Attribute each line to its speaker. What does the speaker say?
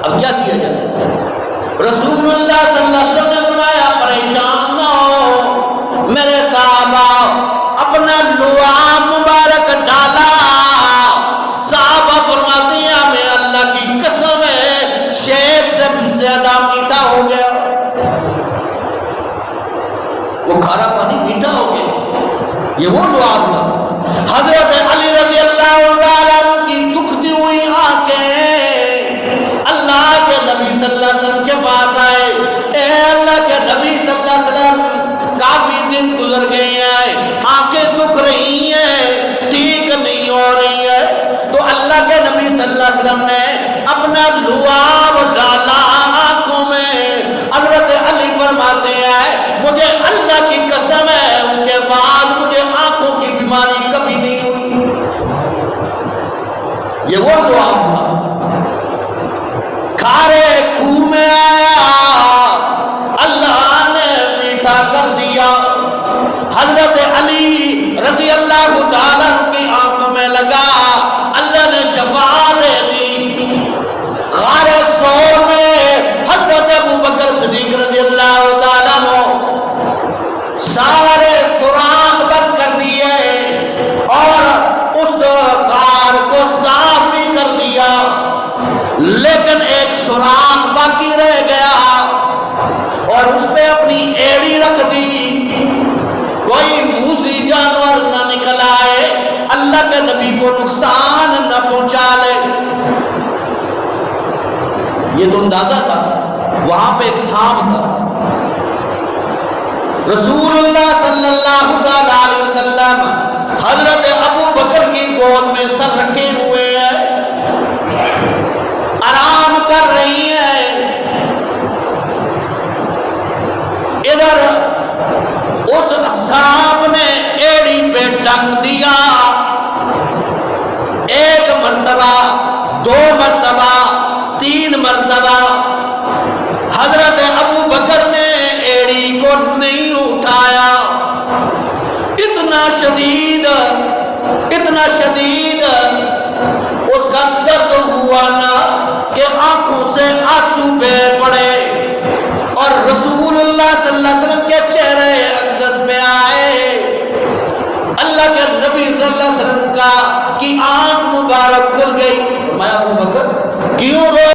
Speaker 1: اب کیا کیا جائے؟ رسول اللہ صلی اللہ علیہ وسلم نے فرمایا پریشان نہ ہو میرے صحابہ، اپنا لعاب مبارک ڈالا۔ صحابہ فرماتے ہیں ہمیں اللہ کی قسم ہے شیخ سے زیادہ میٹھا ہو گیا، وہ کھارا پانی میٹھا ہو گیا، یہ وہ لعاب تھا۔ حضرت علی رضی اللہ تعالیٰ عنہ کی دکھتی ہوئی آنکھیں اللہ کے نبی صلی اللہ علیہ وسلم کے پاس آئے، اے اللہ کے نبی صلی اللہ علیہ وسلم کافی دن گزر گئے ہیں، آنکھیں دکھ رہی ہیں، ٹھیک نہیں ہو رہی ہے، تو اللہ کے نبی صلی اللہ علیہ وسلم نے اپنا لعاب ڈالا آنکھوں میں۔ حضرت علی فرماتے ہیں مجھے اللہ کی قسم ہے اس کے بعد مجھے آنکھوں کی بیماری کبھی نہیں ہوئی۔ یہ وہ لعاب تھا، کھارے کھو میں آیا اللہ نے میٹھا کر دیا۔ حضرت علی رضی اللہ تعالیٰ کی آنکھوں میں لگا، اللہ نے شفا دے دی۔ غارِ ثور میں حضرت ابوبکر صدیق رضی اللہ تعالیٰ نے سارے سوراخ بند کر دیے اور اس غار کو صاف بھی کر دیا، لیکن ایک سوراخ باقی رہ گیا اور اس پہ اپنی ایڑی رکھ دی، کوئی موذی جانور نہ نکل آئے، اللہ کے نبی کو نقصان نہ پہنچا لے۔ یہ تو اندازہ تھا، وہاں پہ ایک سانپ تھا۔ رسول اللہ صلی اللہ علیہ وسلم حضرت ابو بکر کی گود میں سر رکھے ہوئے ہیں، آرام کر رہی ہیں۔ ادھر اس سانپ نے ایڑی پہ ڈنگ دیا، ایک مرتبہ، دو مرتبہ، تین مرتبہ۔ حضرت ابو بکر نے ایڑی کو نہیں اٹھایا، اتنا شدید اس کا درد ہوا نا کہ آنکھوں سے آنسو بہ پڑے، اور رسول اللہ صلی اللہ علیہ وسلم کے چہرے اقدس پہ آئے۔ اللہ کے نبی صلی اللہ علیہ وسلم کی آنکھ مبارک کھل گئی۔ میں ابو بکر کیوں رو